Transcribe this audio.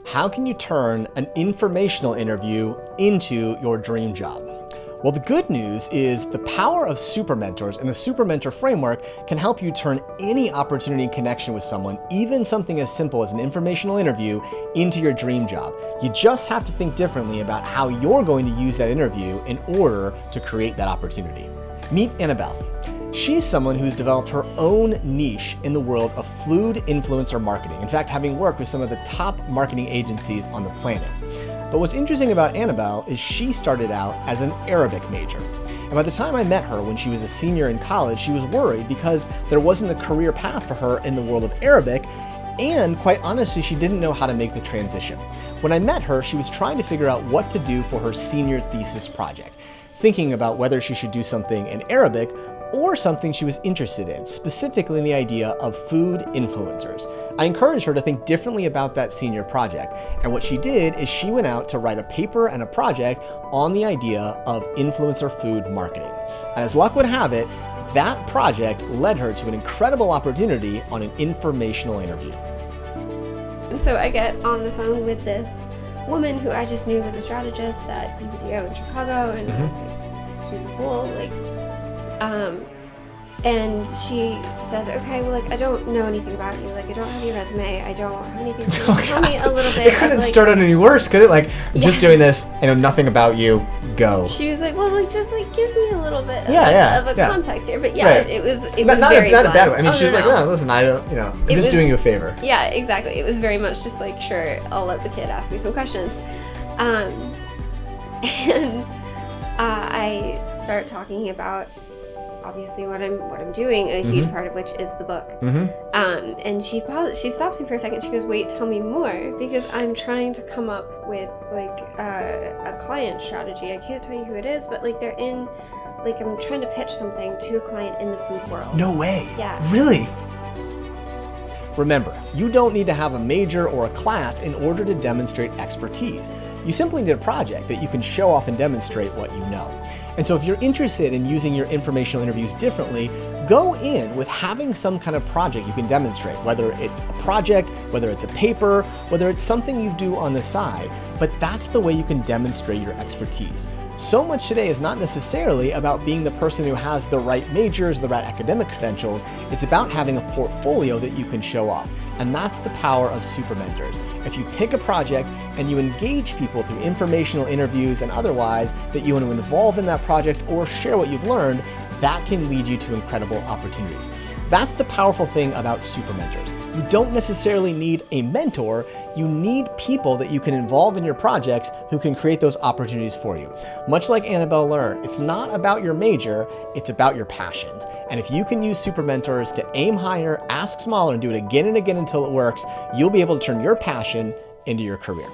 How can you turn an informational interview into your dream job? Well, the good news is the power of super mentors and the super mentor framework can help you turn any opportunity and connection with someone, even something as simple as an informational interview, into your dream job. You just have to think differently about how you're going to use that interview in order to create that opportunity. Meet Anabelle. She's someone who's developed her own niche in the world of food influencer marketing. In fact, having worked with some of the top marketing agencies on the planet. But what's interesting about Anabelle is she started out as an Arabic major. And by the time I met her when she was a senior in college, she was worried because there wasn't a career path for her in the world of Arabic, and quite honestly, she didn't know how to make the transition. When I met her, she was trying to figure out what to do for her senior thesis project, thinking about whether she should do something in Arabic or something she was interested in, specifically in the idea of food influencers. I encouraged her to think differently about that senior project, and what she did is she went out to write a paper and a project on the idea of influencer food marketing. And as luck would have it, that project led her to an incredible opportunity on an informational interview. And so I get on the phone with this woman who I just knew was a strategist at BBDO in Chicago, and I was like, super cool, and she says, okay, well, I don't know anything about you. I don't have your resume. I don't have anything. Tell me a little bit. It couldn't start out any worse, could it? Just doing this, I know nothing about you, go. She was like, well, just give me a little bit of a context here. But right. it was not very not a bad way. I mean, she's like, no, listen, I don't, I'm just doing you a favor. Yeah, exactly. It was very much just sure, I'll let the kid ask me some questions. And I start talking about obviously what I'm doing, a huge part of which is the book. And she stops me for a second. She goes, wait, tell me more, because I'm trying to come up with a client strategy. I can't tell you who it is, but they're in, I'm trying to pitch something to a client in the food world. No way. Yeah. Really? Remember, you don't need to have a major or a class in order to demonstrate expertise. You simply need a project that you can show off and demonstrate what you know. And so if you're interested in using your informational interviews differently, go in with having some kind of project you can demonstrate, whether it's a project, whether it's a paper, whether it's something you do on the side, but that's the way you can demonstrate your expertise. So much today is not necessarily about being the person who has the right majors, the right academic credentials. It's about having a portfolio that you can show off. And that's the power of super mentors. If you pick a project and you engage people through informational interviews and otherwise that you want to involve in that project or share what you've learned, that can lead you to incredible opportunities. That's the powerful thing about super mentors. You don't necessarily need a mentor, you need people that you can involve in your projects who can create those opportunities for you. Much like Anabelle learned, it's not about your major, it's about your passions. And if you can use super mentors to aim higher, ask smaller, and do it again and again until it works, you'll be able to turn your passion into your career.